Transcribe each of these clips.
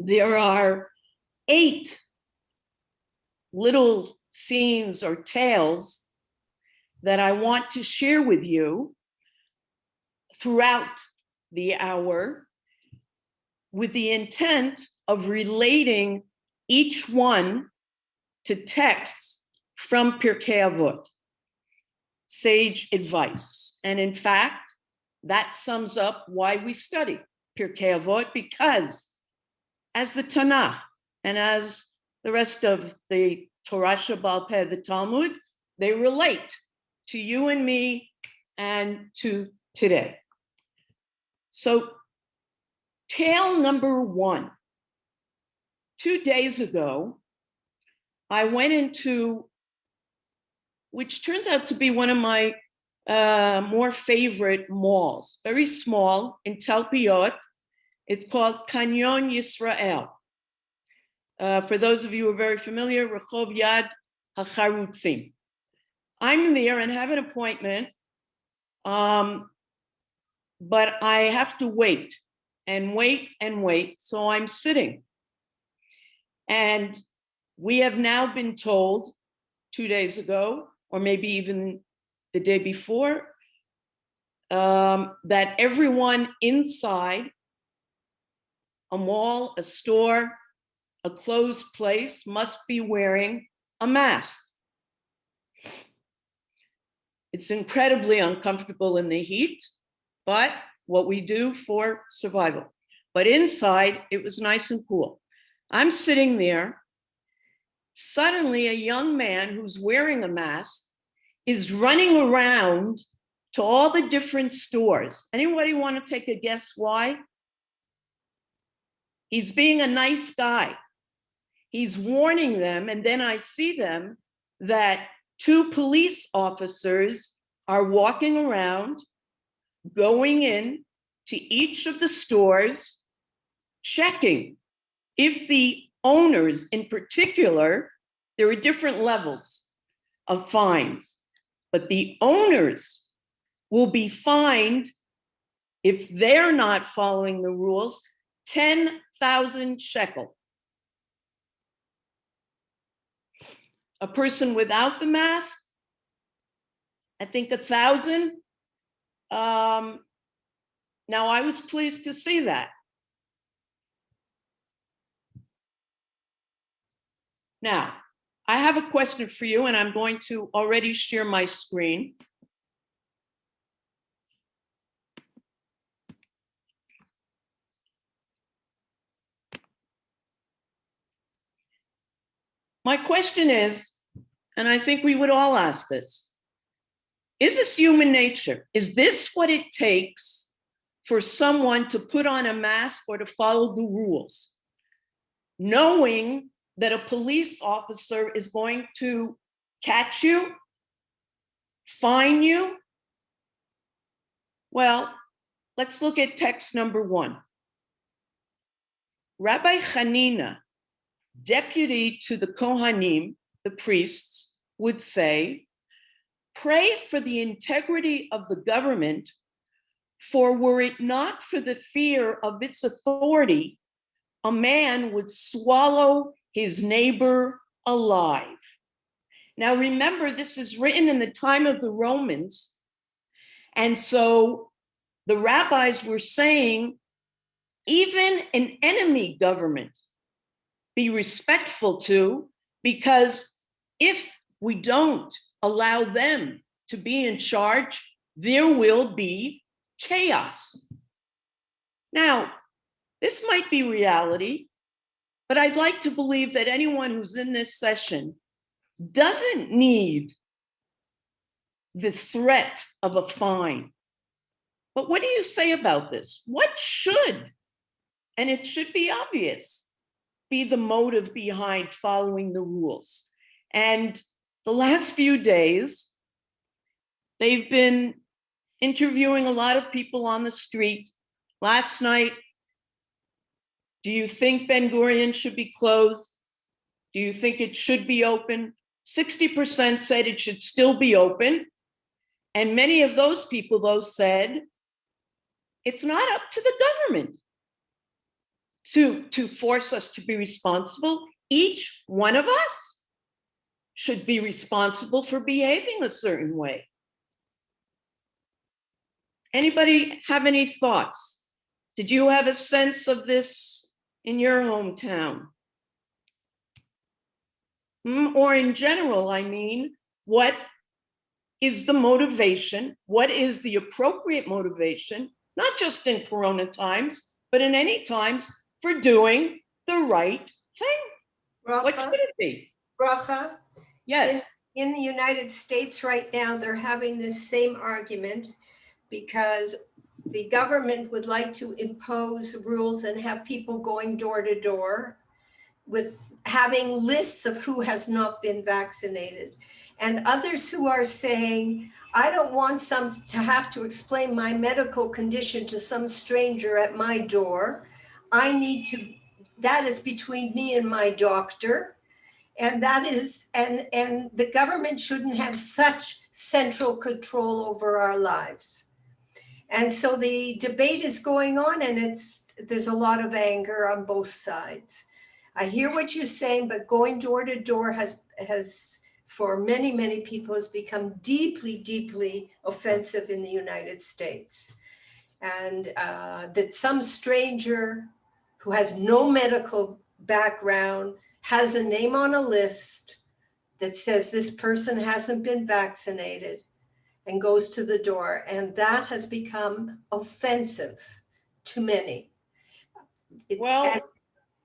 there are 8 little scenes or tales that I want to share with you throughout the hour with the intent of relating each one to texts from Pirkei Avot, sage advice. And in fact, that sums up why we study Pirkei Avot, because as the Tanakh and as the rest of the Torah Shebaal Peh, the Talmud, they relate to you and me and to today. So tale number 1. 2 days ago, I went into, which turns out to be one of my more favorite malls, very small in Talpiot. It's called Canyon Yisrael. For those of you who are very familiar, Rehov Yad HaCharutzim. I'm there and have an appointment, but I have to wait and wait and wait. So I'm sitting. And we have now been told 2 days ago, or maybe even the day before, that everyone inside a mall, a store, a closed place must be wearing a mask. It's incredibly uncomfortable in the heat, but what we do for survival. But inside, it was nice and cool. I'm sitting there. Suddenly, a young man who's wearing a mask is running around to all the different stores. Anybody want to take a guess why? He's being a nice guy. He's warning them, and then I see them that 2 police officers are walking around, going in to each of the stores, checking if the owners in particular, there are different levels of fines, but the owners will be fined if they're not following the rules, 10,000 shekel. A person without the mask, I think 1,000. Now, I was pleased to see that. Now, I have a question for you, and I'm going to already share my screen. My question is, and I think we would all ask this, is this human nature? Is this what it takes for someone to put on a mask or to follow the rules, knowing that a police officer is going to catch you, fine you? Well, let's look at text number 1. Rabbi Hanina, deputy to the Kohanim, the priests, would say, pray for the integrity of the government, for were it not for the fear of its authority, a man would swallow his neighbor alive. Now remember, this is written in the time of the Romans. And so the rabbis were saying, even an enemy government, be respectful to, because if we don't allow them to be in charge, there will be chaos. Now, this might be reality, but I'd like to believe that anyone who's in this session doesn't need the threat of a fine. But what do you say about this? What should, and it should be obvious, be the motive behind following the rules? And the last few days, they've been interviewing a lot of people on the street. Last night, do you think Ben Gurion should be closed? Do you think it should be open? 60% said it should still be open. And many of those people, though, said, it's not up to the government. to force us to be responsible. Each one of us should be responsible for behaving a certain way. Anybody have any thoughts? Did you have a sense of this in your hometown? Or in general, I mean, what is the motivation? What is the appropriate motivation, not just in Corona times, but in any times, for doing the right thing? Bracha, what should it be? Bracha. Yes. In the United States right now, they're having this same argument because the government would like to impose rules and have people going door to door with having lists of who has not been vaccinated. And others who are saying, I don't want some to have to explain my medical condition to some stranger at my door. I need to, that is between me and my doctor. And that is, and the government shouldn't have such central control over our lives. And so the debate is going on, and there's a lot of anger on both sides. I hear what you're saying, but going door to door has for many, many people has become deeply, deeply offensive in the United States. And that some stranger who has no medical background has a name on a list that says this person hasn't been vaccinated and goes to the door. And that has become offensive to many. Well, and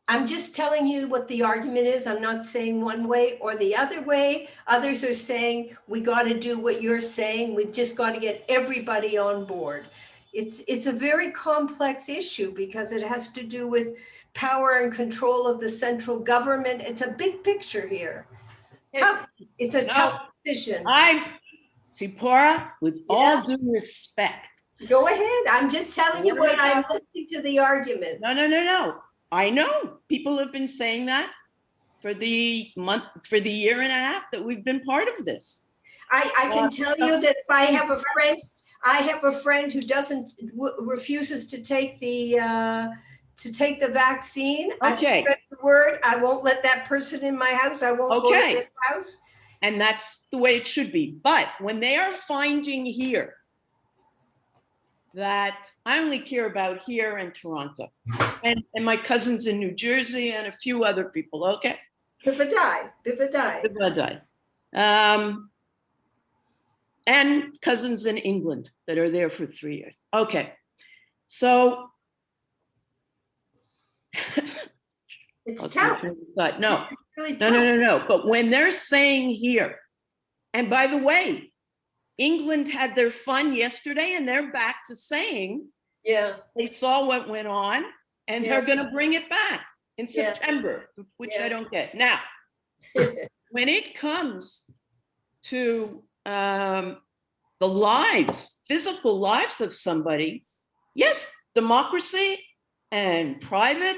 I'm just telling you what the argument is. I'm not saying one way or the other way. Others are saying, we got to do what you're saying. We've just got to get everybody on board. It's a very complex issue because it has to do with power and control of the central government. It's a big picture here. It's a tough decision. Tzipora, with all due respect. Go ahead. I'm just telling you what I'm listening to the arguments. No. I know people have been saying that for the year and a half that we've been part of this. I can tell you that if I have a friend who refuses to take the vaccine. Okay. I've spread the word. I won't let that person in my house. I won't go to their house. And that's the way it should be. But when they are finding here that I only care about here in Toronto and my cousins in New Jersey and a few other people, okay? Bivadai. And cousins in England that are there for 3 years. Okay, so it's tough. No. It's really tough. No. But when they're saying here, and by the way, England had their fun yesterday and they're back to saying, they saw what went on and they're going to bring it back in September, which I don't get. Now, when it comes to the lives, physical lives of somebody, yes, democracy and private,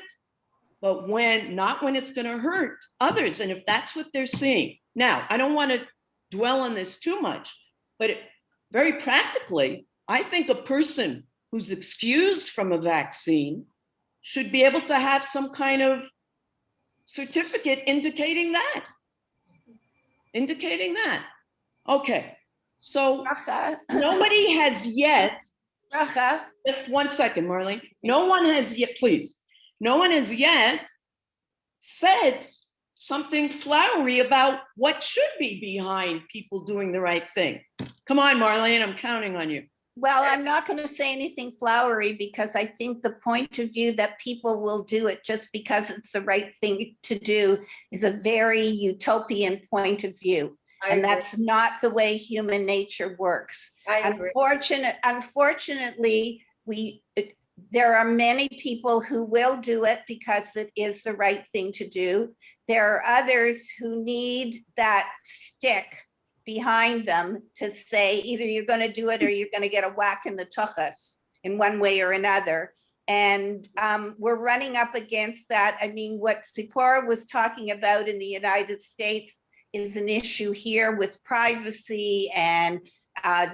but not when it's going to hurt others. And if that's what they're seeing. Now, I don't want to dwell on this too much, but very practically, I think a person who's excused from a vaccine should be able to have some kind of certificate indicating that. Okay, so nobody has yet, just 1 second, Marlene. No one has yet said something flowery about what should be behind people doing the right thing. Come on, Marlene, I'm counting on you. Well, I'm not going to say anything flowery because I think the point of view that people will do it just because it's the right thing to do is a very utopian point of view. And that's not the way human nature works. Unfortunately, there are many people who will do it because it is the right thing to do. There are others who need that stick behind them to say either you're going to do it or you're going to get a whack in the tuchus in one way or another. And we're running up against that. I mean, what Tzipora was talking about in the United States is an issue here with privacy and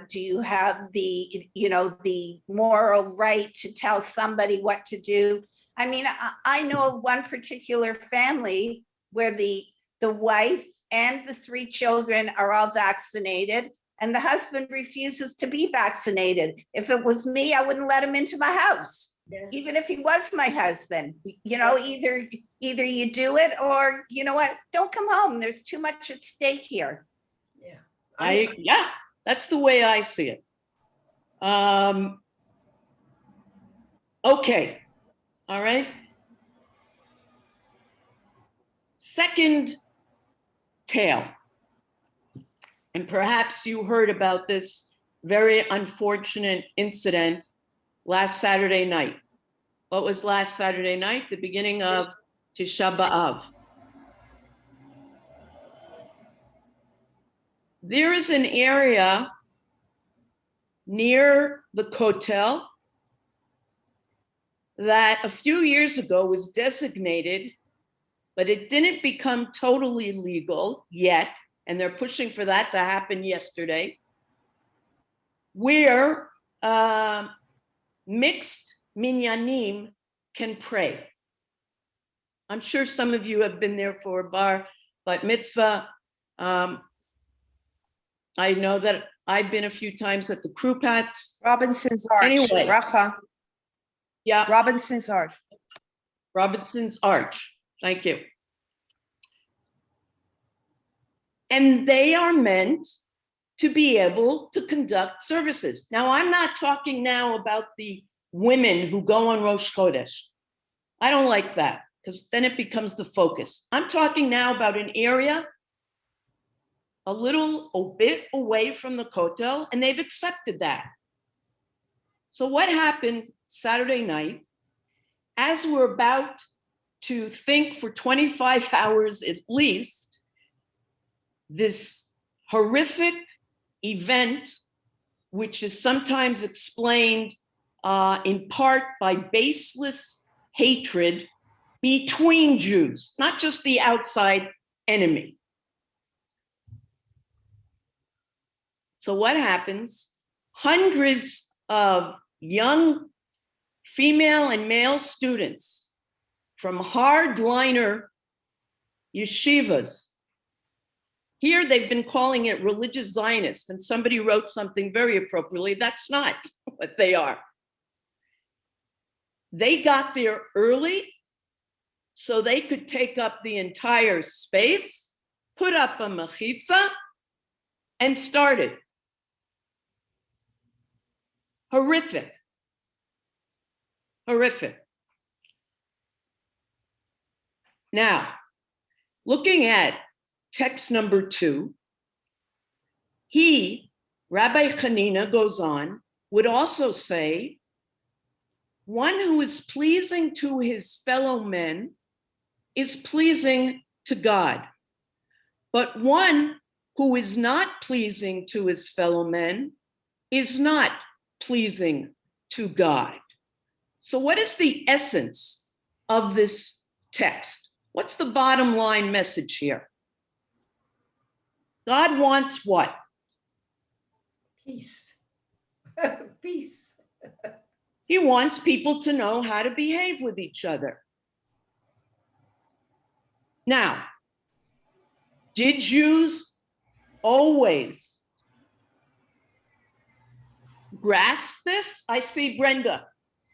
do you have the moral right to tell somebody what to do? I mean, I know of one particular family where the wife and the 3 children are all vaccinated, and the husband refuses to be vaccinated. If it was me, I wouldn't let him into my house, even if he was my husband. You know, either you do it, or you know what, don't come home. There's too much at stake here. Yeah. Yeah, that's the way I see it. Okay, all right. Second tale, and perhaps you heard about this very unfortunate incident last Saturday night. What was last Saturday night? The beginning of Tisha B'Av. There is an area near the Kotel that a few years ago was designated, but it didn't become totally legal yet, and they're pushing for that to happen yesterday, where mixed minyanim can pray. I'm sure some of you have been there for a bat mitzvah. I know that I've been a few times at the Krupats. Robinson's Arch. Anyway. Bracha. Yeah, Robinson's Arch. Robinson's Arch. Thank you. And they are meant to be able to conduct services. Now, I'm not talking now about the women who go on Rosh Chodesh. I don't like that, because then it becomes the focus. I'm talking now about an area a bit away from the Kotel, and they've accepted that. So what happened Saturday night, as we're about to think for 25 hours at least, this horrific event, which is sometimes explained in part by baseless hatred between Jews, not just the outside enemy. So what happens? Hundreds of young female and male students from hardliner yeshivas. Here they've been calling it religious Zionist, and somebody wrote something very appropriately. That's not what they are. They got there early so they could take up the entire space, put up a mechitza, and started. Horrific. Horrific. Now, looking at text number 2, Rabbi Hanina goes on, would also say, one who is pleasing to his fellow men is pleasing to God. But one who is not pleasing to his fellow men is not pleasing to God. So what is the essence of this text? What's the bottom line message here? God wants what? Peace. Peace. He wants people to know how to behave with each other. Now, did Jews always grasp this? I see Brenda,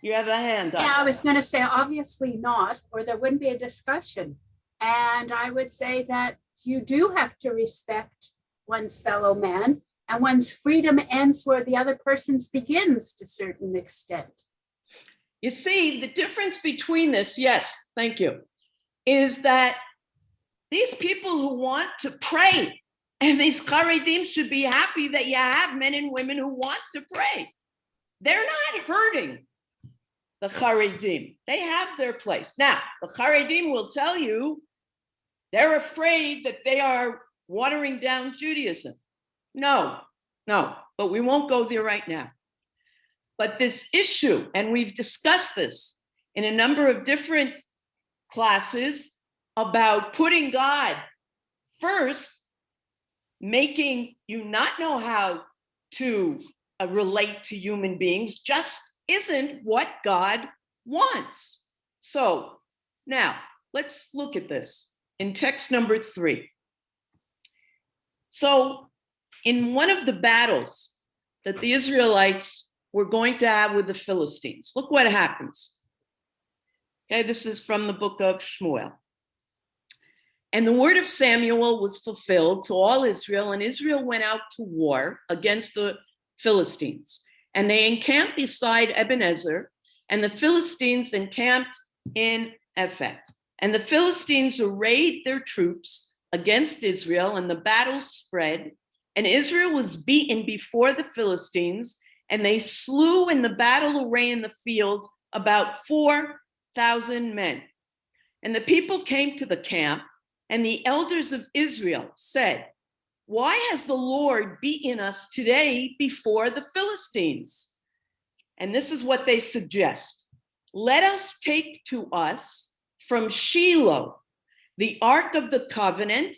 you have a hand up. Yeah, I was going to say, obviously not, or there wouldn't be a discussion. And I would say that you do have to respect one's fellow man, and one's freedom ends where the other person's begins to a certain extent. You see, the difference between this, yes, thank you, is that these people who want to pray, and these Charedim should be happy that you have men and women who want to pray. They're not hurting the Charedim. They have their place. Now, the Charedim will tell you they're afraid that they are watering down Judaism. No, but we won't go there right now. But this issue, and we've discussed this in a number of different classes about putting God first, making you not know how to relate to human beings, just isn't what God wants. So now let's look at this in text number 3. So in one of the battles that the Israelites were going to have with the Philistines, look what happens. Okay, this is from the book of Shmuel. And the word of Samuel was fulfilled to all Israel, and Israel went out to war against the Philistines. And they encamped beside Ebenezer, and the Philistines encamped in Ephek. And the Philistines arrayed their troops against Israel, and the battle spread. And Israel was beaten before the Philistines, and they slew in the battle array in the field about 4,000 men. And the people came to the camp, and the elders of Israel said, "Why has the Lord beaten us today before the Philistines?" And this is what they suggest. "Let us take to us from Shiloh the ark of the covenant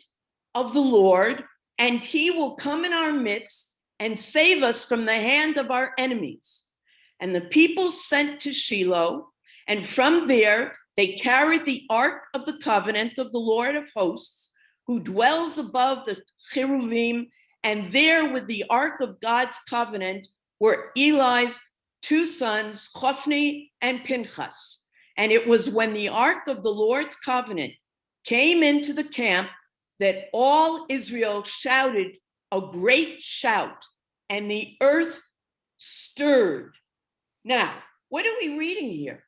of the Lord, and he will come in our midst and save us from the hand of our enemies." And the people sent to Shiloh, and from there they carried the ark of the covenant of the Lord of hosts, who dwells above the cherubim, and there with the ark of God's covenant were Eli's 2 sons, Hophni and Pinchas. And it was when the ark of the Lord's covenant came into the camp that all Israel shouted a great shout, and the earth stirred. Now, what are we reading here?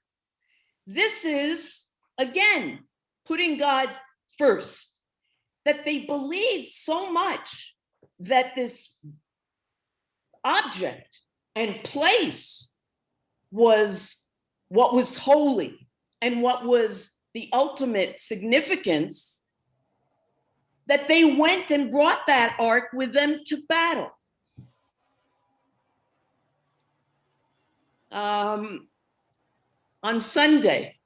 This is, again, putting God first, that they believed so much that this object and place was what was holy and what was the ultimate significance, that they went and brought that ark with them to battle. On Sunday,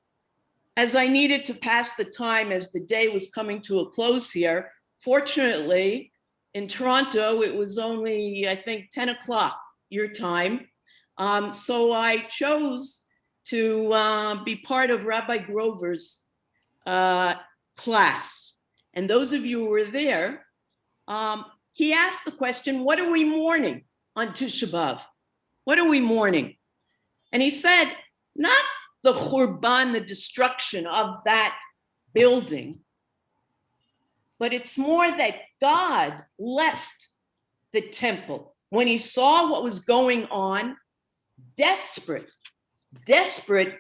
as I needed to pass the time as the day was coming to a close here, fortunately, in Toronto, it was only, I think, 10 o'clock your time. So I chose to be part of Rabbi Grover's class. And those of you who were there, he asked the question, what are we mourning on Tisha B'Av? What are we mourning? And he said, not the Churban, the destruction of that building, but it's more that God left the temple when he saw what was going on, desperate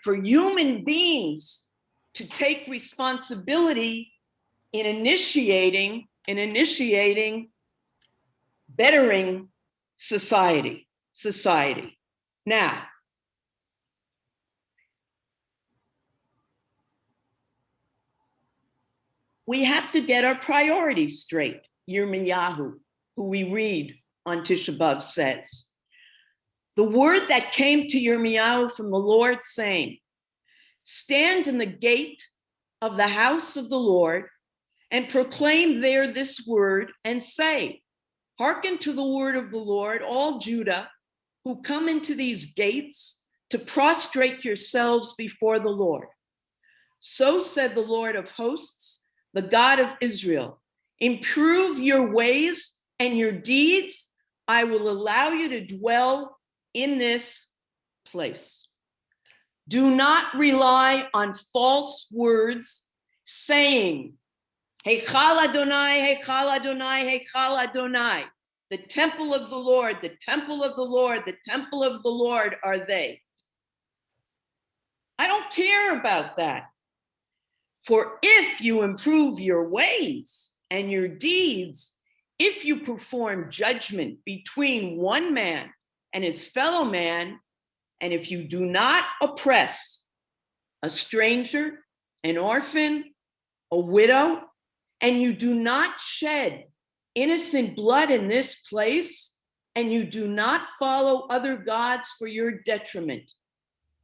for human beings to take responsibility in initiating bettering society. Now, we have to get our priorities straight. Yirmiyahu, who we read on Tisha B'Av, says, the word that came to Yirmiyahu from the Lord saying, stand in the gate of the house of the Lord and proclaim there this word and say, hearken to the word of the Lord, all Judah, who come into these gates to prostrate yourselves before the Lord. So said the Lord of hosts, the God of Israel, improve your ways and your deeds. I will allow you to dwell in this place. Do not rely on false words saying, Heichal Adonai, Heichal Adonai, Heichal Adonai. The temple of the Lord, the temple of the Lord, the temple of the Lord are they. I don't care about that. For if you improve your ways and your deeds, if you perform judgment between one man and his fellow man, and if you do not oppress a stranger, an orphan, a widow, and you do not shed innocent blood in this place, and you do not follow other gods for your detriment,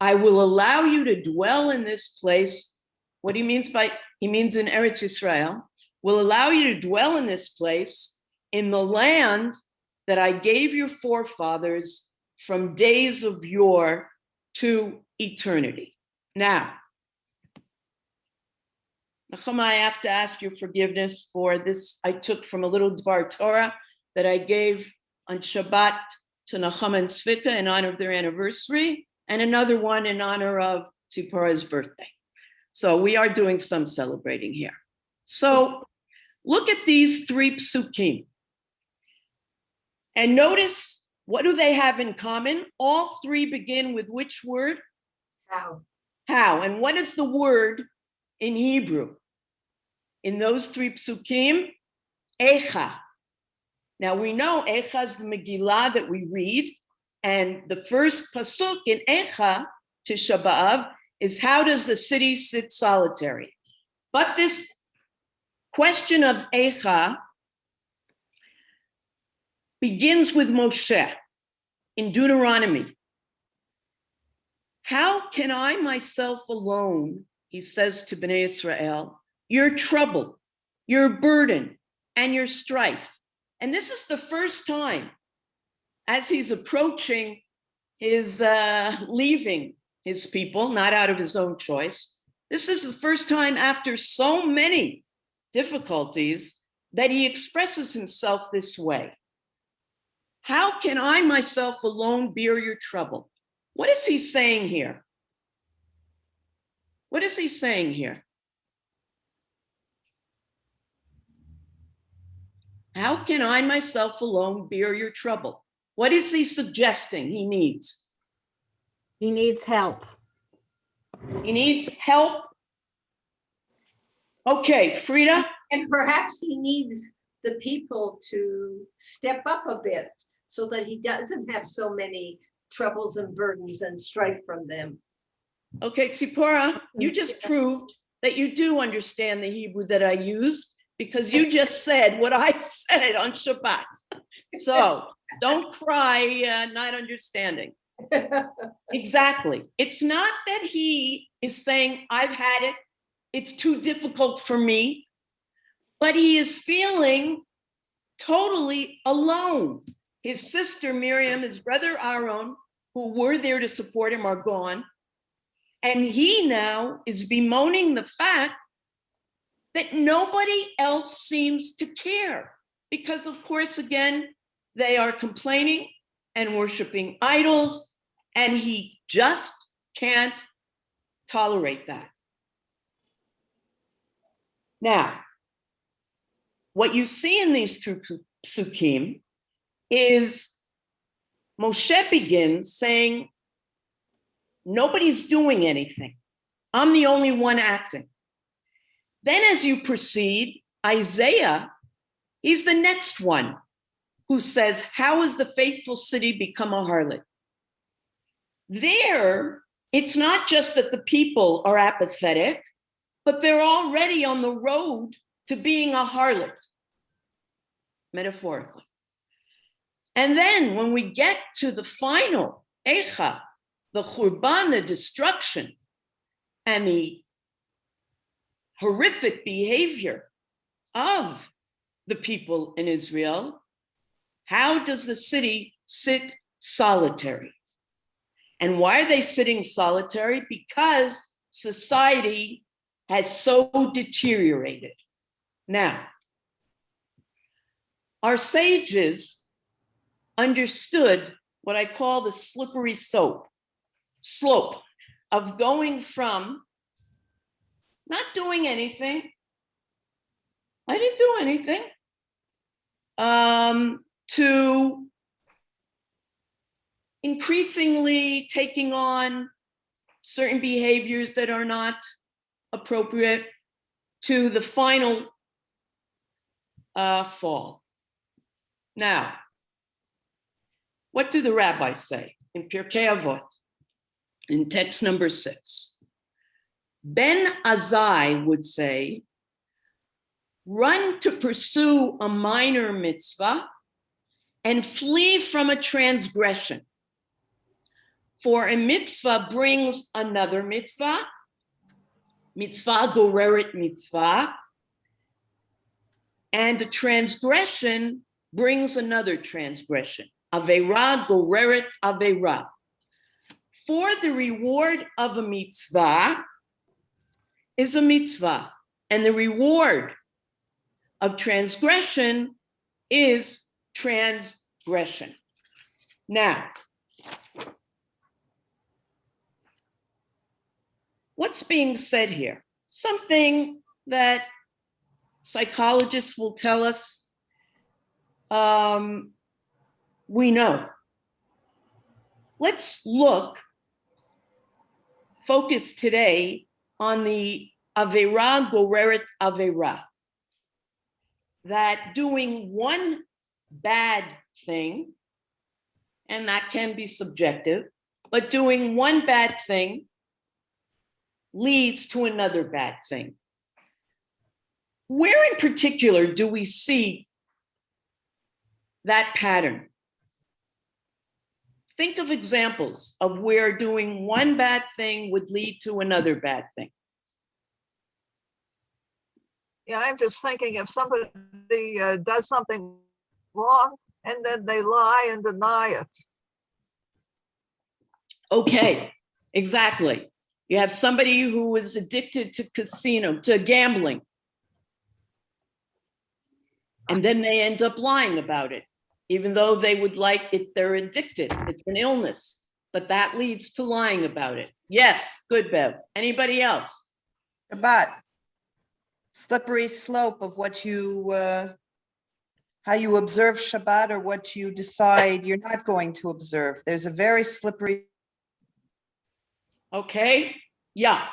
I will allow you to dwell in this place. What he means in Eretz Yisrael, will allow you to dwell in this place in the land that I gave your forefathers from days of yore to eternity. Now, Nachum, I have to ask your forgiveness for this. I took from a little Dvar Torah that I gave on Shabbat to Nachum and Svika in honor of their anniversary, and another one in honor of Tzipporah's birthday. So we are doing some celebrating here. So look at these three psukim. And notice, what do they have in common? All three begin with which word? How? How. And what is the word in Hebrew? In those three psukim, Echa. Now we know Echa is the Megillah that we read, and the first pasuk in Echa, Tisha B'Av, is how does the city sit solitary? But this question of Echa begins with Moshe in Deuteronomy. How can I myself alone, he says to Bnei Israel, your trouble, your burden, and your strife. And this is the first time as he's approaching his leaving his people, not out of his own choice. This is the first time after so many difficulties that he expresses himself this way. How can I myself alone bear your trouble? What is he saying here? What is he saying here? How can I myself alone bear your trouble? What is he suggesting he needs? He needs help. He needs help. Okay, Frida. And perhaps he needs the people to step up a bit so that he doesn't have so many troubles and burdens and strife from them. Okay, Tzipporah, you just proved that you do understand the Hebrew that I use, because you just said what I said on Shabbat. So don't cry not understanding. Exactly. It's not that he is saying, I've had it, it's too difficult for me, but he is feeling totally alone. His sister Miriam, his brother Aaron, who were there to support him, are gone. And he now is bemoaning the fact that nobody else seems to care. Because, of course, again, they are complaining and worshiping idols, and he just can't tolerate that. Now, what you see in these two psukim is Moshe begins saying, nobody's doing anything. I'm the only one acting. Then as you proceed, Isaiah, he's the next one who says, how has the faithful city become a harlot? There, it's not just that the people are apathetic, but they're already on the road to being a harlot, metaphorically. And then when we get to the final, Echa, the Churban, the destruction, and the horrific behavior of the people in Israel, how does the city sit solitary? And why are they sitting solitary? Because society has so deteriorated. Now, our sages understood what I call the slippery slope of going from not doing anything, I didn't do anything, to increasingly taking on certain behaviors that are not appropriate, to the final fall. Now, what do the rabbis say in Pirkei Avot, in text number 6? Ben Azai would say, run to pursue a minor mitzvah and flee from a transgression. For a mitzvah brings another mitzvah, mitzvah goreret mitzvah, and a transgression brings another transgression. Aveira goreret aveira. For the reward of a mitzvah is a mitzvah, And the reward of transgression is transgression. Now, what's being said here? Something that psychologists will tell us we know. Let's focus today on the Avera Goreret Avera. That doing one bad thing, and that can be subjective, but doing one bad thing leads to another bad thing. Where in particular do we see that pattern? Think of examples of where doing one bad thing would lead to another bad thing. Yeah, I'm just thinking if somebody does something wrong and then they lie and deny it. Okay, exactly. You have somebody who is addicted to gambling. And then they end up lying about it, even though they would like it, they're addicted. It's an illness, but that leads to lying about it. Yes, good, Bev. Anybody else? Shabbat, slippery slope of what you, how you observe Shabbat or what you decide you're not going to observe. There's a very slippery. Okay, yeah.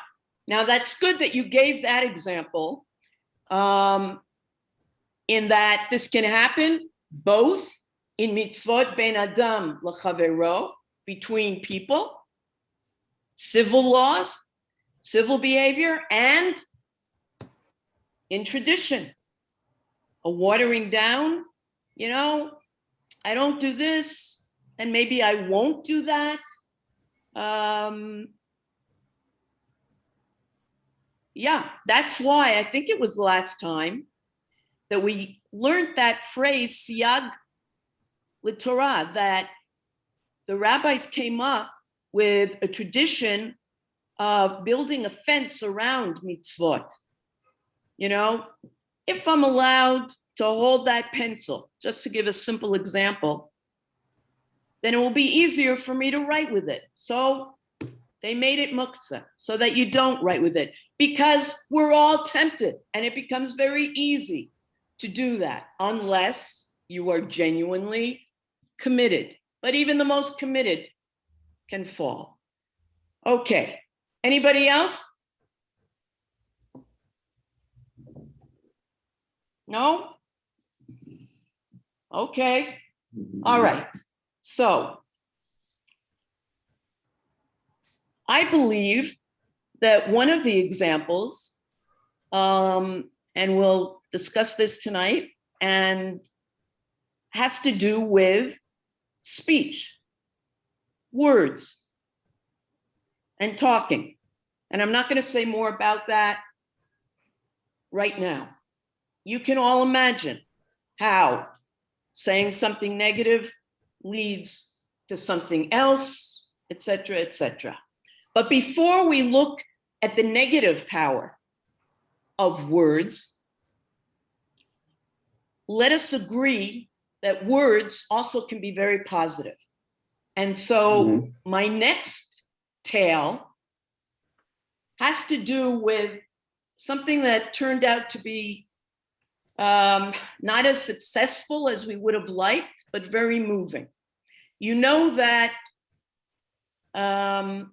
Now that's good that you gave that example, in that this can happen both in mitzvot ben adam l'chavero, between people, civil laws, civil behavior, and in tradition, a watering down, I don't do this, and maybe I won't do that. Yeah, that's why I think it was last time that we learned that phrase, siyag l'Torah, that the rabbis came up with a tradition of building a fence around mitzvot. If I'm allowed to hold that pencil, just to give a simple example, then it will be easier for me to write with it. So they made it muktzah, so that you don't write with it, because we're all tempted, and it becomes very easy to do that, unless you are genuinely committed. But even the most committed can fall. Okay, anybody else? No? Okay, all right. So I believe that one of the examples, and we'll discuss this tonight, and has to do with speech, words, and talking. And I'm not going to say more about that right now. You can all imagine how saying something negative leads to something else, etc., etc. But before we look at the negative power of words, let us agree that words also can be very positive. And so my next tale has to do with something that turned out to be not as successful as we would have liked, but very moving. You know that a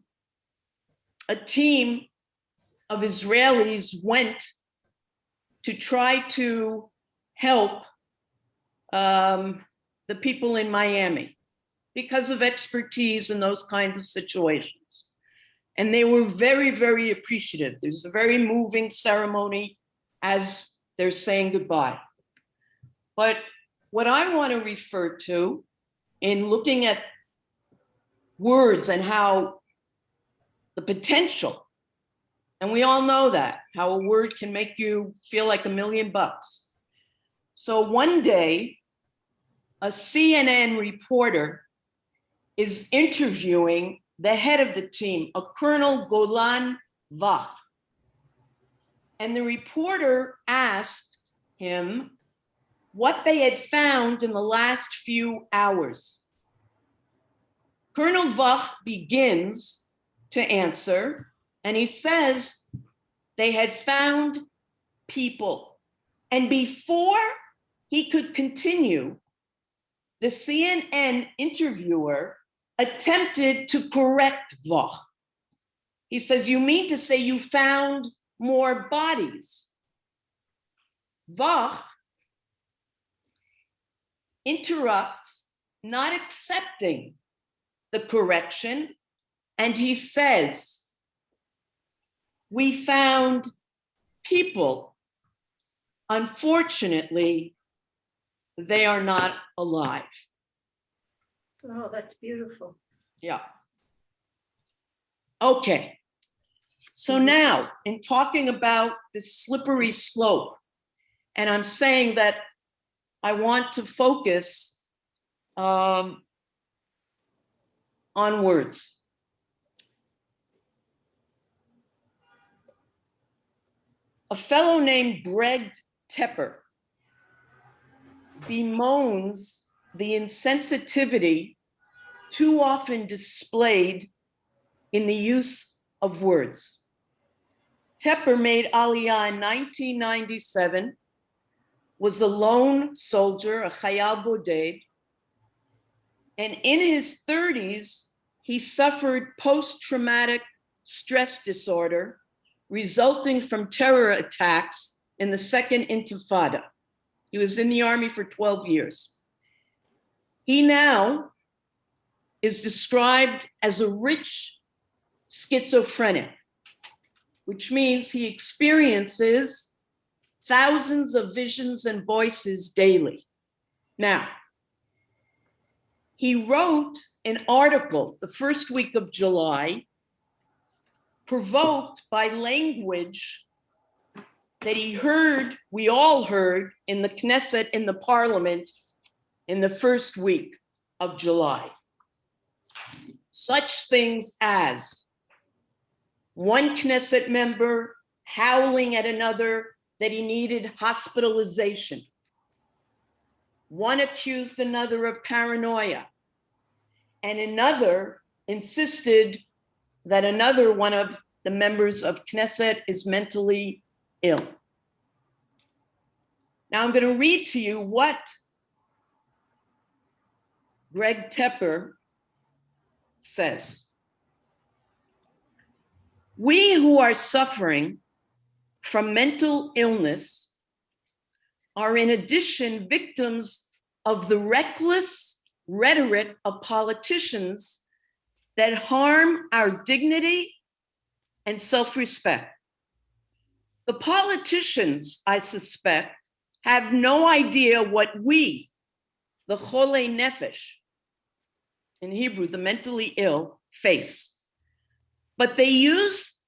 team of Israelis went to try to help the people in Miami because of expertise in those kinds of situations. And they were very, very appreciative. There's a very moving ceremony as they're saying goodbye. But what I want to refer to in looking at words and how the potential, and we all know that, how a word can make you feel like $1 million. So one day, a CNN reporter is interviewing the head of the team, a Colonel Golan Vach. And the reporter asked him what they had found in the last few hours. Colonel Vach begins to answer, and he says they had found people. And before he could continue, the CNN interviewer attempted to correct Vach. He says, "You mean to say you found more bodies?" Vach interrupts, not accepting the correction, and he says, "We found people. Unfortunately, they are not alive." Oh, that's beautiful. Yeah. Okay. So now, in talking about this slippery slope, and I'm saying that I want to focus on words. A fellow named Greg Tepper bemoans the insensitivity too often displayed in the use of words. Tepper made Aliyah in 1997, was a lone soldier, a Chayal Boded, and in his 30s, he suffered post-traumatic stress disorder resulting from terror attacks in the Second Intifada. He was in the army for 12 years. He now is described as a rich schizophrenic, which means he experiences thousands of visions and voices daily. Now, he wrote an article the first week of July, provoked by language that he heard, we all heard in the Knesset, in the parliament, in the first week of July. Such things as one Knesset member howling at another that he needed hospitalization. One accused another of paranoia, and another insisted that another one of the members of Knesset is mentally ill. Now I'm going to read to you what Greg Tepper says. We who are suffering from mental illness are in addition victims of the reckless rhetoric of politicians that harm our dignity and self-respect. The politicians, I suspect, have no idea what we, the cholei nefesh, in Hebrew, the mentally ill, face. But they use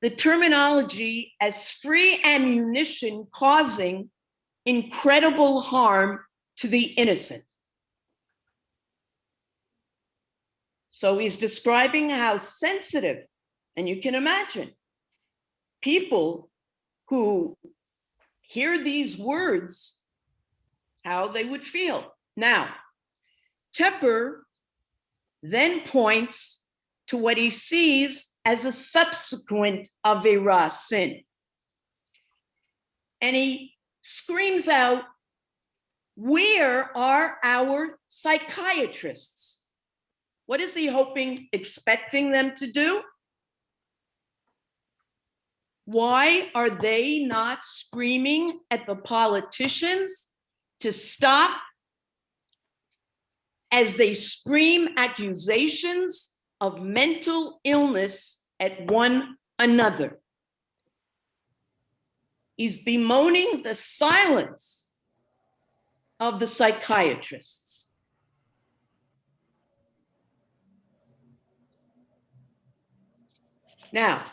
the terminology as free ammunition causing incredible harm to the innocent. So he's describing how sensitive, and you can imagine, people who hear these words, how they would feel. Now, Tepper then points to what he sees as a subsequent Avera, sin. And he screams out, where are our psychiatrists? What is he hoping, expecting them to do? Why are they not screaming at the politicians to stop as they scream accusations of mental illness at one another? He's bemoaning the silence of the psychiatrists. Now,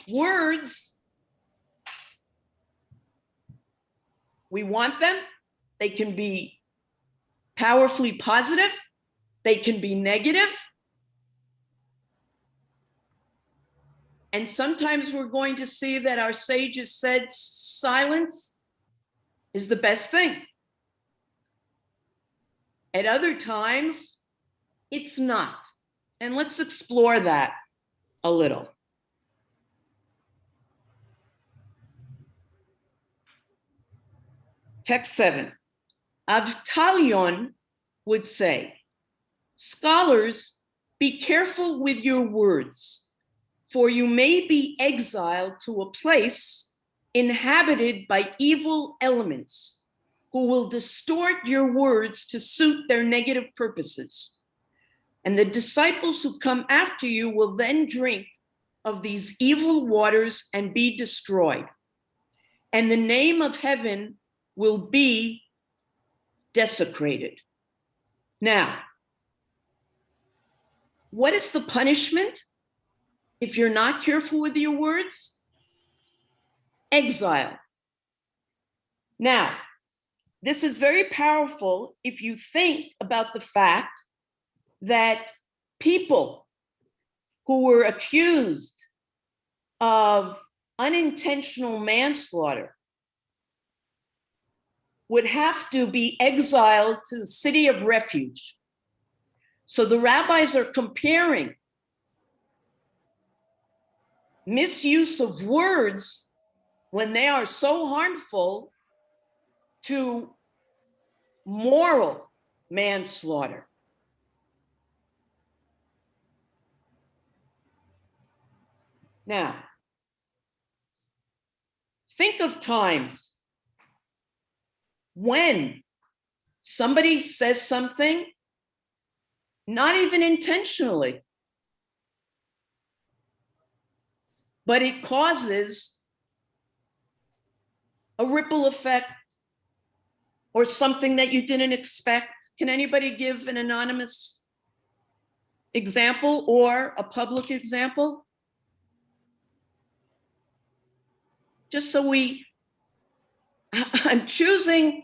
words, we want them. They can be powerfully positive. They can be negative. And sometimes we're going to see that our sages said silence is the best thing. At other times, it's not. And let's explore that a little. Text 7. Avtalion would say, scholars, be careful with your words, for you may be exiled to a place inhabited by evil elements who will distort your words to suit their negative purposes. And the disciples who come after you will then drink of these evil waters and be destroyed. And the name of heaven will be desecrated. Now, what is the punishment if you're not careful with your words? Exile. Now, this is very powerful if you think about the fact that people who were accused of unintentional manslaughter would have to be exiled to the city of refuge. So the rabbis are comparing misuse of words when they are so harmful to moral manslaughter. Now, think of times when somebody says something, not even intentionally, but it causes a ripple effect or something that you didn't expect. Can anybody give an anonymous example or a public example? Just so I'm choosing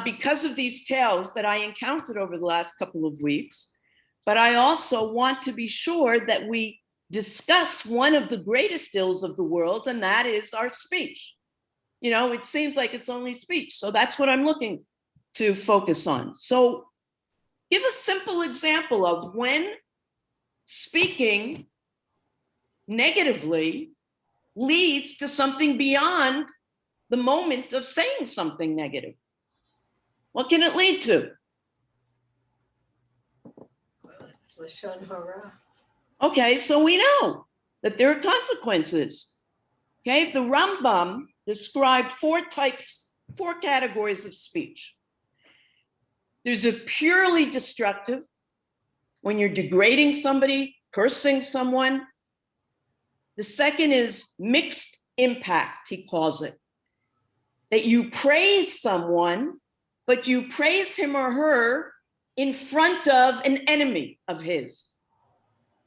because of these tales that I encountered over the last couple of weeks, but I also want to be sure that we discuss one of the greatest ills of the world, and that is our speech. You know, it seems like it's only speech, so that's what I'm looking to focus on. So give a simple example of when speaking negatively leads to something beyond the moment of saying something negative. What can it lead to? Well, it's Lashon Hara. Okay, so we know that there are consequences. Okay, the Rambam described four categories of speech. There's a purely destructive, when you're degrading somebody, cursing someone. The second is mixed impact, he calls it. That you praise someone, but you praise him or her in front of an enemy of his.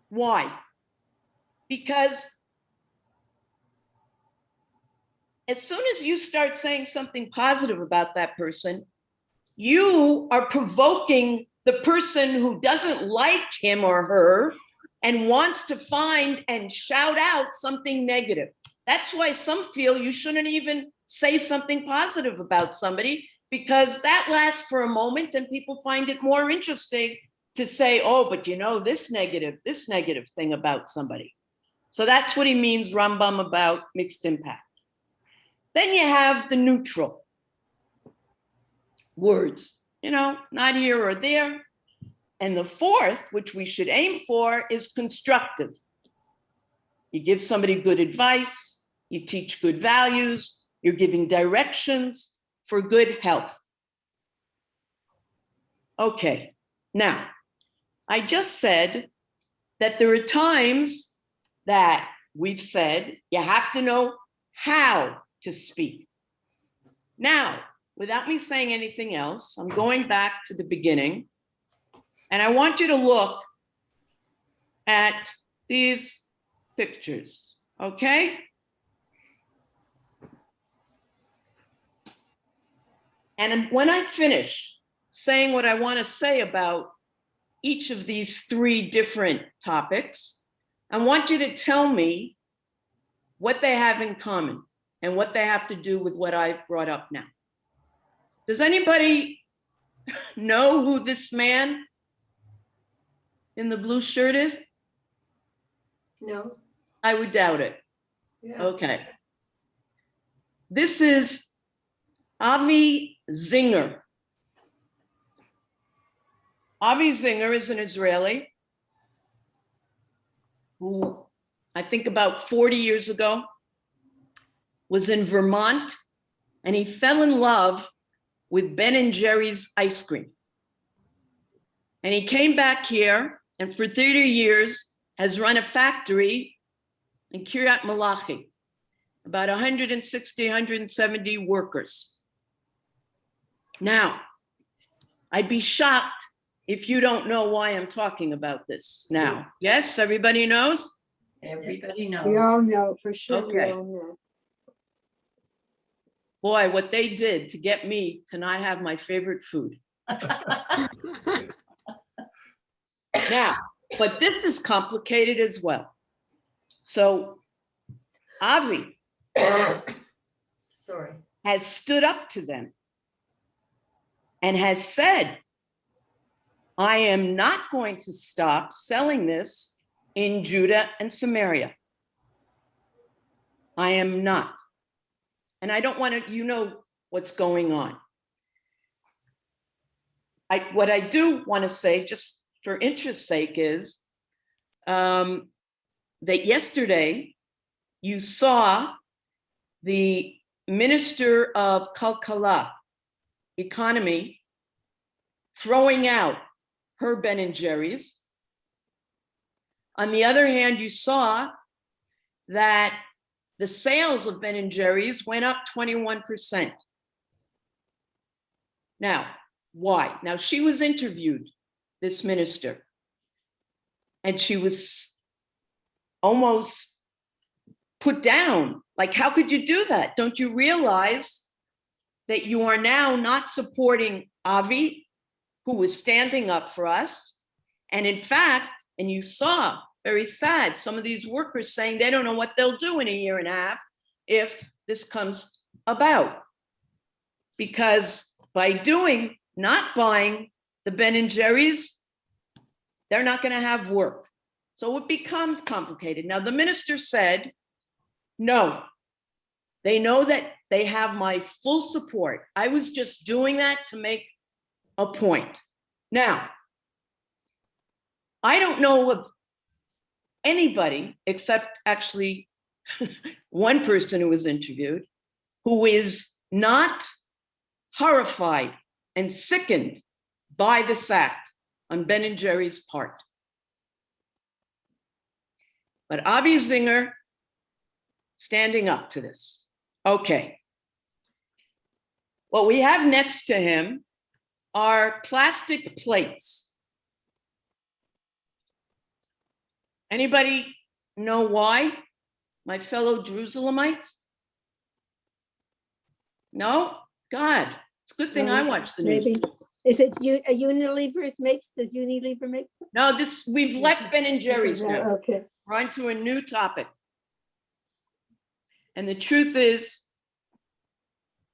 Why? Because as soon as you start saying something positive about that person, you are provoking the person who doesn't like him or her and wants to find and shout out something negative. That's why some feel you shouldn't even say something positive about somebody, because that lasts for a moment and people find it more interesting to say, oh, but you know, this negative thing about somebody. So that's what he means, Rambam, about mixed impact. Then you have the neutral words, you know, not here or there. And the fourth, which we should aim for, is constructive. You give somebody good advice, you teach good values, you're giving directions for good health. Okay, now, I just said that there are times that we've said you have to know how to speak. Now, without me saying anything else, I'm going back to the beginning, and I want you to look at these pictures, okay? And when I finish saying what I want to say about each of these three different topics, I want you to tell me what they have in common and what they have to do with what I've brought up now. Does anybody know who this man in the blue shirt is? No, I would doubt it. yeah, Okay. This is Avi Zinger. Avi Zinger is an Israeli who I think about 40 years ago was in Vermont, and he fell in love with Ben and Jerry's ice cream. And he came back here and for 30 years has run a factory in Kiryat Malachi, about 160, 170 workers. Now, I'd be shocked if you don't know why I'm talking about this now. Yes, everybody knows? Everybody We all knows. know, for sure, we Okay. all know. Boy, what they did to get me to not have my favorite food. Now, but this is complicated as well. So Avi sorry. has stood up to them and has said, I am not going to stop selling this in Judah and Samaria. I am not. And I don't want to, you know what's going on. What I do want to say, just for interest's sake, is that yesterday you saw the Minister of Kalkala, Economy, throwing out her Ben and Jerry's. On the other hand, you saw that the sales of Ben and Jerry's went up 21%. Now, why? Now, she was interviewed, this minister, and she was almost put down. Like, how could you do that? Don't you realize that you are now not supporting Avi, who was standing up for us? And in fact, and you saw, very sad, some of these workers saying they don't know what they'll do in a year and a half if this comes about. Because by not buying the Ben and Jerry's, they're not going to have work. So it becomes complicated. Now, the minister said, no, they know that they have my full support. I was just doing that to make a point. Now, I don't know of anybody except actually one person who was interviewed who is not horrified and sickened by this act on Ben and Jerry's part. But Avi Zinger standing up to this. Okay. What we have next to him are plastic plates. Anybody know why, my fellow Jerusalemites? No? God, it's a good thing I watch the news. Maybe, is it a Unilever's makes, does Unilever make? them? No, we've left Ben and Jerry's Okay, now. okay. We're on to a new topic. And the truth is,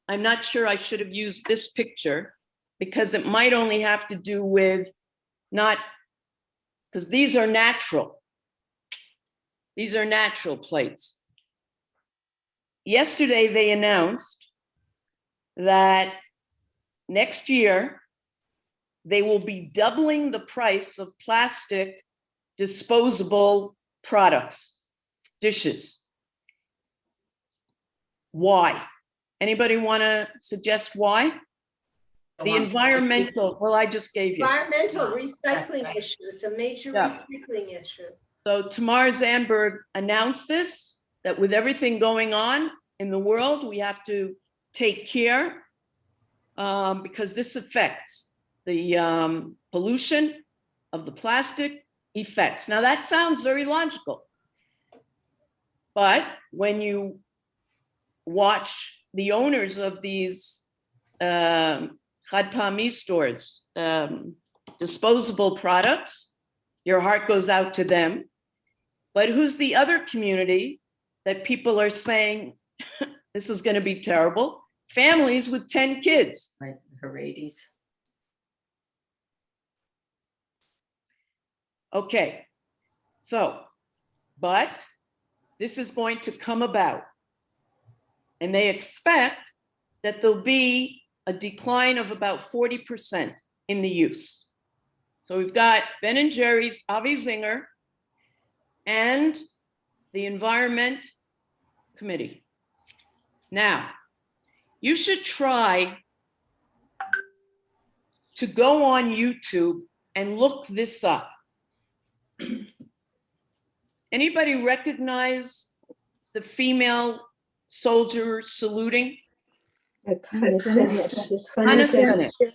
I'm not sure I should have used this picture because it might only have to do with because these are natural. These are natural plates. Yesterday, they announced that next year, they will be doubling the price of plastic disposable products, dishes. Why? Anybody want to suggest why? The environmental, well, I just gave you. Environmental No, that's recycling right. issue. It's a major Yeah. recycling issue. So Tamar Zandberg announced this, that with everything going on in the world, we have to take care because this affects the pollution of the plastic effects. Now that sounds very logical. But when you watch the owners of these Chad Pami stores, disposable products, your heart goes out to them. But who's the other community that people are saying, this is going to be terrible? Families with 10 kids. Right, Haredi's. Okay, so, but this is going to come about. And they expect that there'll be a decline of about 40% in the use. So we've got Ben and Jerry's, Avi Zinger, and the Environment Committee. Now, you should try to go on YouTube and look this up. Anybody recognize the female soldier saluting? That's Hannah Senesh. It's Hannah Hannah Senesh. Senesh.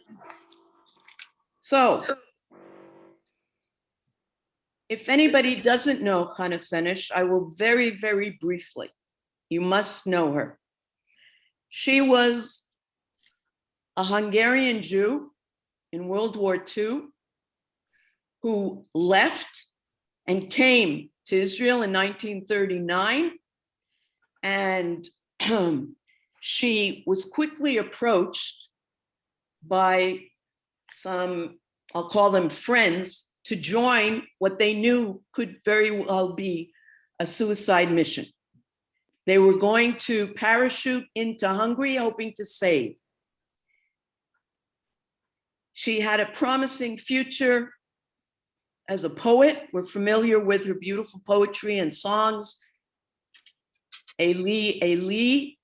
So, if anybody doesn't know Hannah Senesh, I will very, very briefly. You must know her. She was a Hungarian Jew in World War II who left and came to Israel in 1939. And she was quickly approached by some, I'll call them friends, to join what they knew could very well be a suicide mission. They were going to parachute into Hungary, hoping to save. She had a promising future as a poet. We're familiar with her beautiful poetry and songs, Eli, Eli,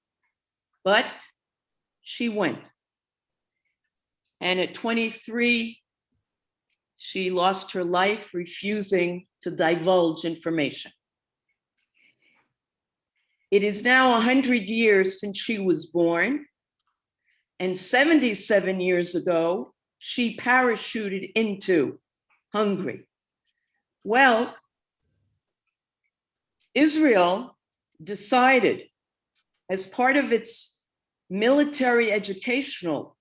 but she went. And at 23, she lost her life refusing to divulge information. It is now 100 years since she was born, and 77 years ago, she parachuted into Hungary. Well, Israel decided, as part of its military educational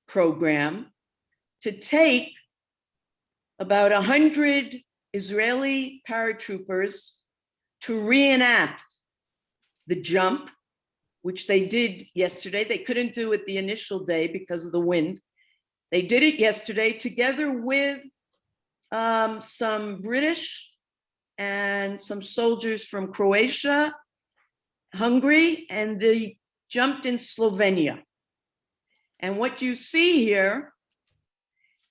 program, to take about 100 Israeli paratroopers to reenact the jump, which they did yesterday. They couldn't do it the initial day because of the wind. They did it yesterday together with some British and some soldiers from Croatia, Hungary, and they jumped in Slovenia. And what you see here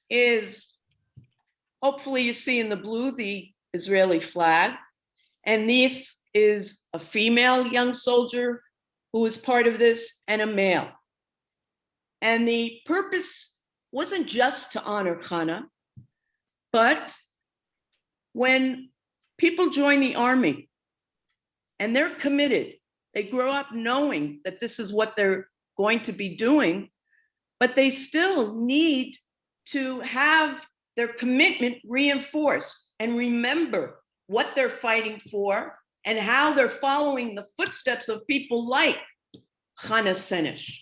is, hopefully you see in the blue, the Israeli flag. And this is a female young soldier who was part of this, and a male. And the purpose wasn't just to honor Hannah, but when people join the army and they're committed, they grow up knowing that this is what they're going to be doing, but they still need to have their commitment reinforced and remember what they're fighting for and how they're following the footsteps of people like Hannah Senesh.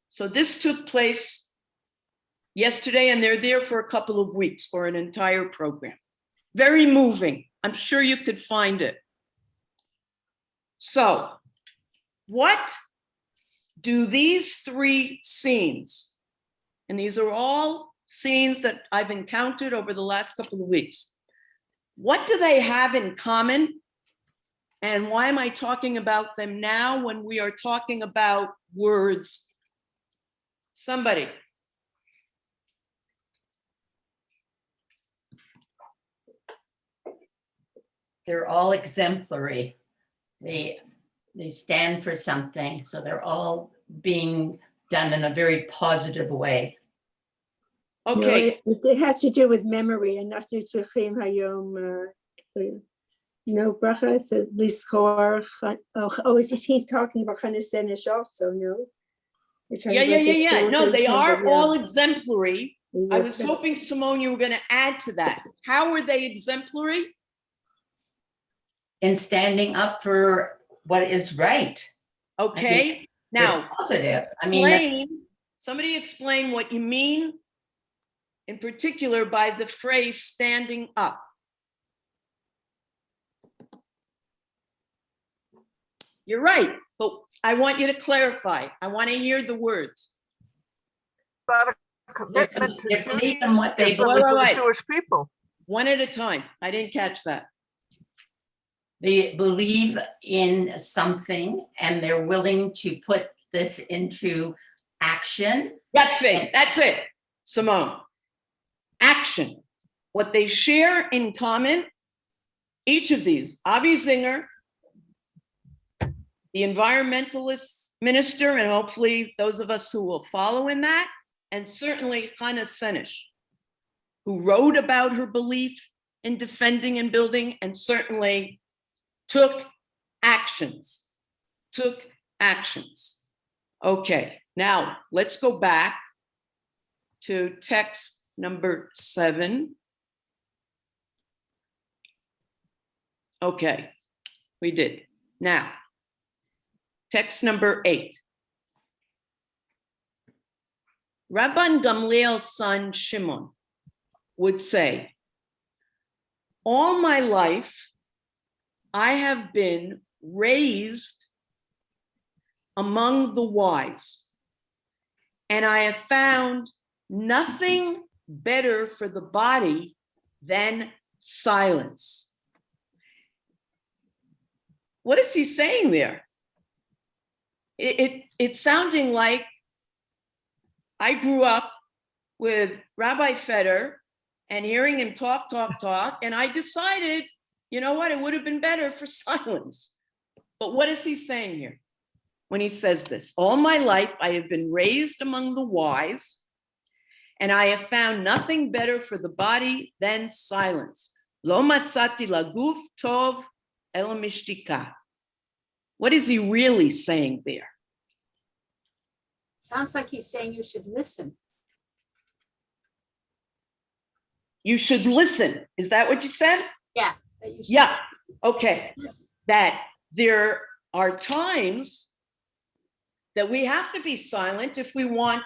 So this took place yesterday, and they're there for a couple of weeks for an entire program. Very moving. I'm sure you could find it. So, what do these three scenes, and these are all scenes that I've encountered over the last couple of weeks, what do they have in common? And why am I talking about them now when we are talking about words? Somebody. They're all exemplary. They stand for something. So they're all being done in a very positive way. Okay. No, it has to do with memory and not Nitzrachim Hayom. No, Bracha, it's at least he's talking about Hannah Senesh also, no? Yeah. No, they are all exemplary. I Yeah. was hoping, Simone, you were going to add to that. How are they exemplary? And standing up for what is right. Okay. They're Now, positive. I mean, somebody explain what you mean in particular by the phrase standing up. You're right, but I want you to clarify. I want to hear the words. About a commitment to They believe in what they Judaism believe. and to Wait. the Jewish people. One at a time. I didn't catch that. They believe in something and they're willing to put this into action. That's it, Simone. Action. What they share in common, each of these, Avi Zinger, the environmentalist minister, and hopefully those of us who will follow in that, and certainly Hannah Senesh, who wrote about her belief in defending and building, and certainly took actions. Okay, now let's go back to text number 7. Okay, we did. Now, text number 8. Rabban Gamliel's son Shimon would say, all my life, I have been raised among the wise, and I have found nothing better for the body than silence. What is he saying there? It's sounding like I grew up with Rabbi Feder and hearing him talk, and I decided, you know what, it would have been better for silence. But what is he saying here when he says this? All my life, I have been raised among the wise, and I have found nothing better for the body than silence. Lo matzati laguf tov el mishtika. What is he really saying there? Sounds like he's saying you should listen. You should listen. Is that what you said? Yeah. That you should Yeah. Okay. listen. That there are times that we have to be silent if we want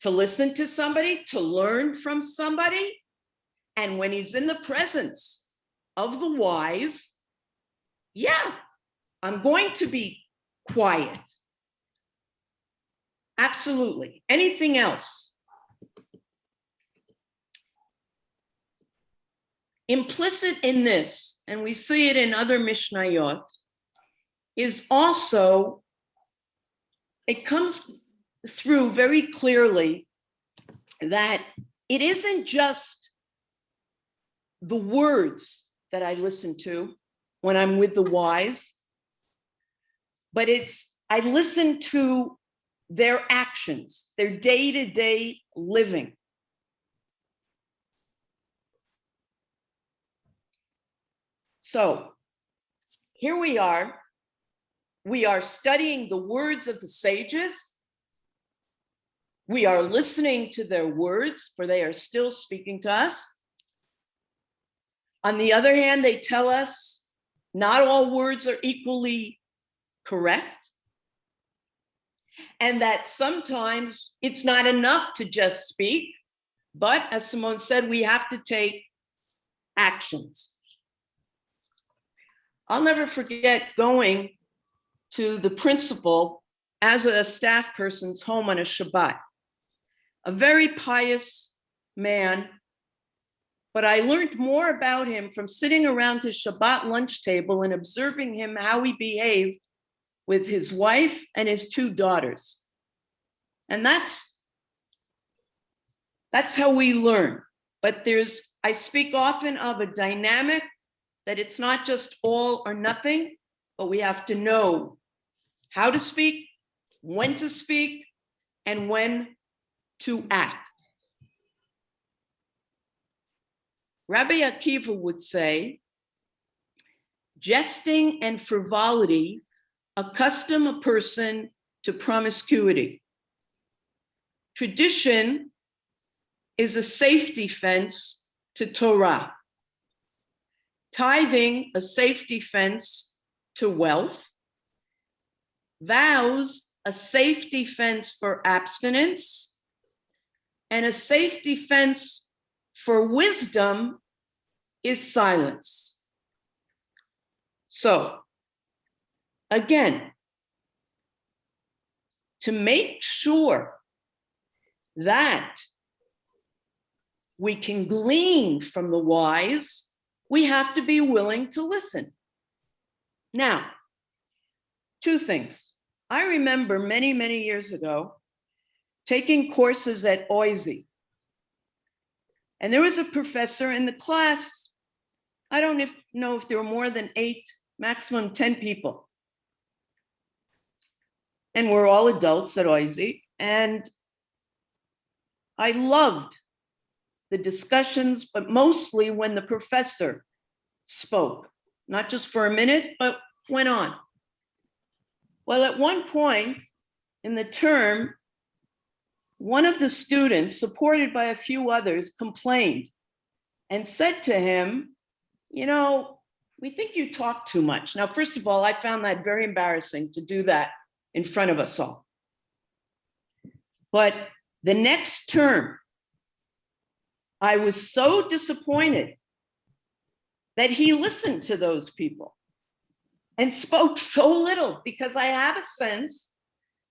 to listen to somebody, to learn from somebody. And when he's in the presence of the wise, yeah, I'm going to be quiet. Absolutely. Anything else? Implicit in this, and we see it in other Mishnayot, is also, it comes through very clearly that it isn't just the words that I listen to when I'm with the wise, but it's, I listen to their actions, their day-to-day living. So here we are studying the words of the sages. We are listening to their words, for they are still speaking to us. On the other hand, they tell us not all words are equally correct, and that sometimes it's not enough to just speak, but as Simone said, we have to take actions. I'll never forget going to the principal as a staff person's home on a Shabbat. A very pious man, but I learned more about him from sitting around his Shabbat lunch table and observing him, how he behaved with his wife and his 2 daughters. And that's how we learn. But I speak often of a dynamic that it's not just all or nothing, but we have to know how to speak, when to speak, and when to act. Rabbi Akiva would say, jesting and frivolity accustom a person to promiscuity. Tradition is a safety fence to Torah. Tithing, a safety fence to wealth. Vows, a safety fence for abstinence. and a safe defense for wisdom is silence. So, again, to make sure that we can glean from the wise, we have to be willing to listen. Now, two things. I remember many, many years ago taking courses at OISE. And there was a professor in the class. I don't know if there were more than 8, maximum 10 people. And we're all adults at OISE. And I loved the discussions, but mostly when the professor spoke, not just for a minute, but went on. Well, at one point in the term, one of the students, supported by a few others, complained and said to him, you know, we think you talk too much. Now, first of all, I found that very embarrassing to do that in front of us all. But the next term, I was so disappointed that he listened to those people and spoke so little, because I have a sense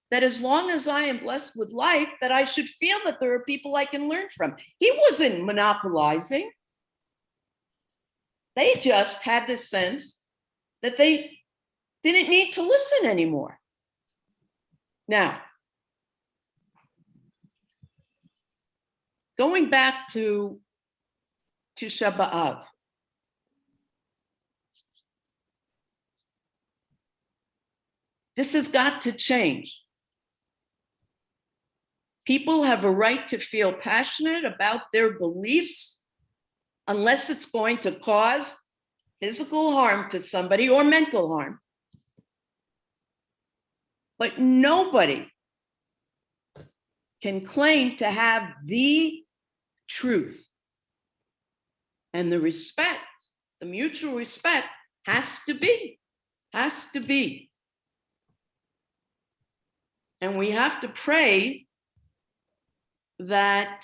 that as long as I am blessed with life, that I should feel that there are people I can learn from. He wasn't monopolizing. They just had this sense that they didn't need to listen anymore. Now, going back to Tisha B'Av. This has got to change. People have a right to feel passionate about their beliefs unless it's going to cause physical harm to somebody or mental harm. But nobody can claim to have the truth. And the respect, the mutual respect has to be. And we have to pray that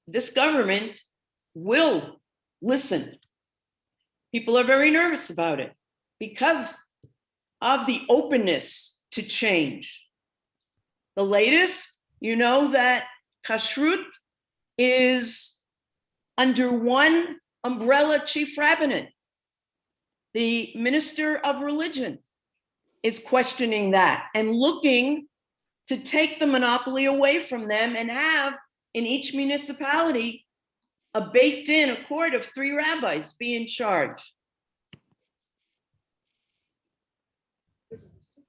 this government will listen. People are very nervous about it because of the openness to change. The latest, you know that kashrut is under one umbrella chief rabbinate. The minister of religion is questioning that and looking to take the monopoly away from them and have in each municipality a baked in a court of 3 rabbis be in charge.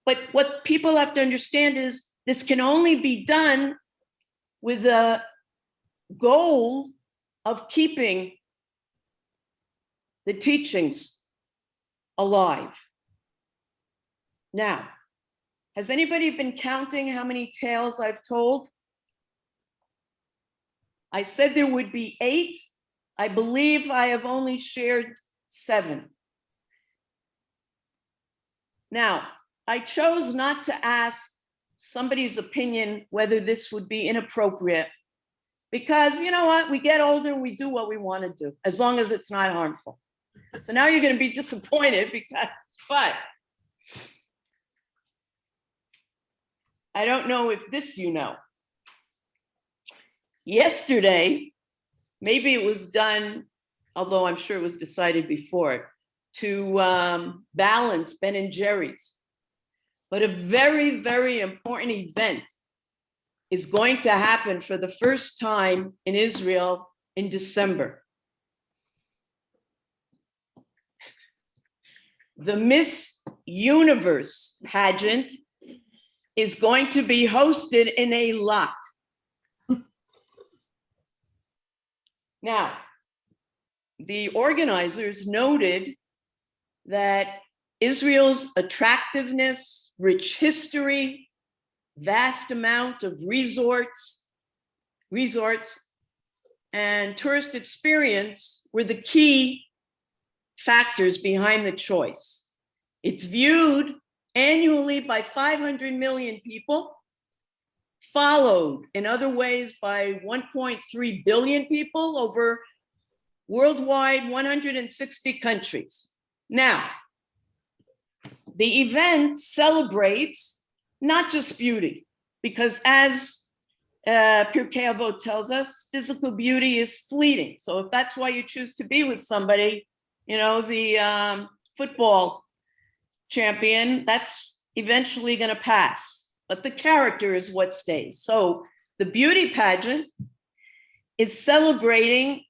But what people have to understand is this can only be done with the goal of keeping the teachings alive. Now, has anybody been counting how many tales I've told? I said there would be 8. I believe I have only shared 7. Now, I chose not to ask somebody's opinion whether this would be inappropriate, because you know what? We get older and we do what we want to do, as long as it's not harmful. So now you're going to be disappointed but I don't know if this you know. Yesterday, maybe it was done, although I'm sure it was decided before, to balance Ben and Jerry's. But a very, very important event is going to happen for the first time in Israel in December. The Miss Universe pageant is going to be hosted in a lot. Now, the organizers noted that Israel's attractiveness, rich history, vast amount of resorts, and tourist experience were the key factors behind the choice. It's viewed annually by 500 million people, followed in other ways by 1.3 billion people over worldwide 160 countries. Now, the event celebrates not just beauty, because as Pirkei Avot tells us, physical beauty is fleeting. So if that's why you choose to be with somebody, you know, the football champion, that's eventually going to pass. But the character is what stays. So the beauty pageant is celebrating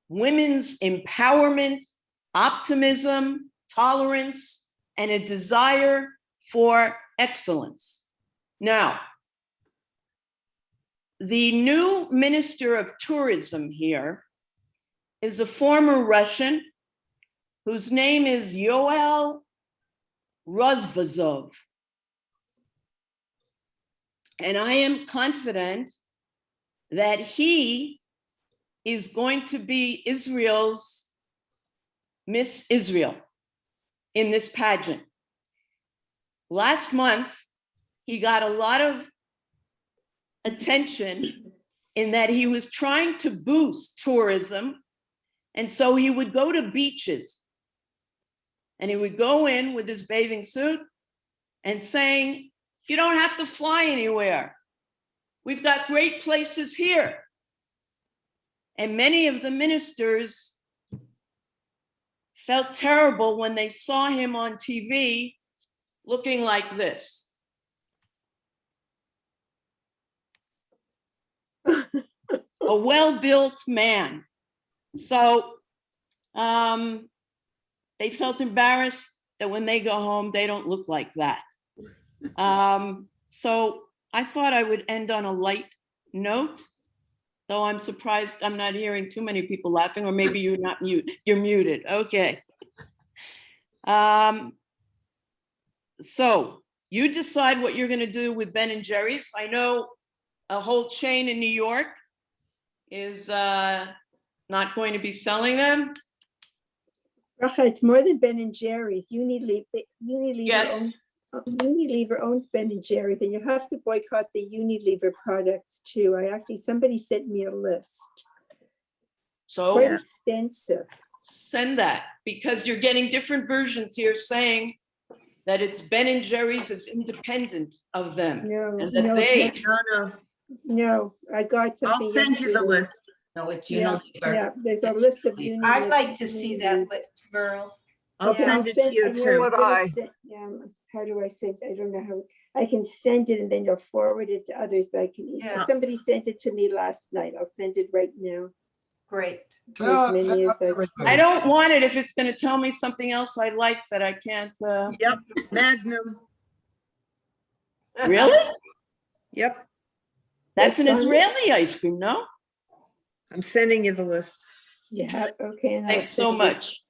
women's empowerment, optimism, tolerance, and a desire for excellence. Now, the new minister of tourism here is a former Russian whose name is Yoel Rozvazov. And I am confident that he is going to be Israel's Miss Israel in this pageant. Last month, he got a lot of attention in that he was trying to boost tourism. And so he would go to beaches and he would go in with his bathing suit and saying, you don't have to fly anywhere. We've got great places here. And many of the ministers felt terrible when they saw him on TV looking like this. A well-built man. So they felt embarrassed that when they go home, they don't look like that. So I thought I would end on a light note, though I'm surprised I'm not hearing too many people laughing, or maybe you're not you're muted. Okay. So you decide what you're going to do with Ben and Jerry's. I know a whole chain in New York is not going to be selling them. Bracha, it's more than Ben and Jerry's. Unilever Yes. owns Ben and Jerry's, and you have to boycott the Unilever products too. Somebody sent me a list, So quite extensive. send that, because you're getting different versions here saying that it's Ben and Jerry's is independent of them. No, And that no, they, no, I got I'll something send you the yesterday. list. No, it's Yeah, Unilever. yeah, there's a list of Unilever. I'd like to see that list, Merle. I'll Okay, send it to you too. Would I? How do I say it? I don't know how, I can send it and then you'll forward it to others, but I can, Yeah. somebody sent it to me last night. I'll send it right now. Great. To as many as I don't want it if it's going to tell me something else I like that I can't. Yep, Magnum. Really? Yep, That's an That's on it. Israeli ice cream, no? I'm sending you the list. Yeah, okay. and I'll Thanks so send it. much.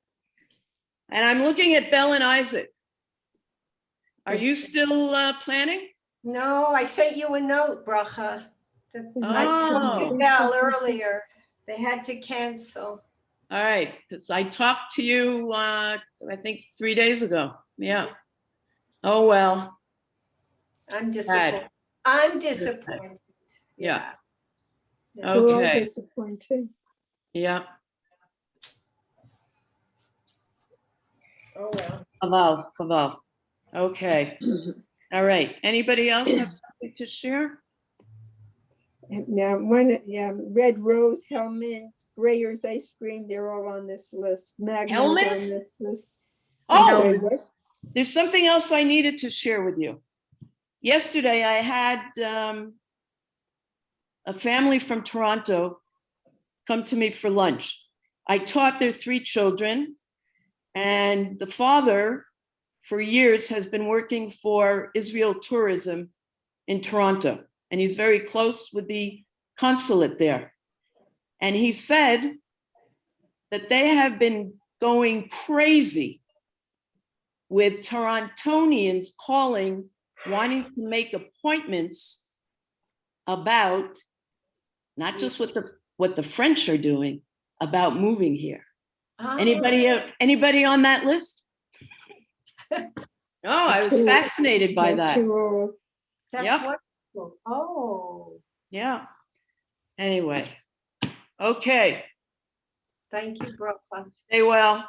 And I'm looking at Belle and Isaac. Are you still planning? No, I sent you a note, Bracha. I Oh. told Bell earlier. They had to cancel. All right, because I talked to you, I think 3 days ago. Yeah. Oh, well, I'm disappointed. I'm disappointed. yeah, Yeah. We're all okay, disappointed. yeah. Oh, well. Chaval. Okay. All right. Anybody else have something to share? Now, Red Rose, Hellman's, Grayer's Ice Cream, they're all on this list. Magnum's on Hellmann's? this list. Oh, Sorry, what? there's something else I needed to share with you. Yesterday, I had a family from Toronto come to me for lunch. I taught their 3 children, and the father, for years, has been working for Israel Tourism in Toronto, and he's very close with the consulate there. And he said that they have been going crazy with Torontonians calling, wanting to make appointments about not just what the French are doing, about moving here. Anybody on that list? Oh, I was fascinated by that. Too old. That's Yep. what, Oh, Yeah. Anyway, okay, thank you, Bracha. stay well.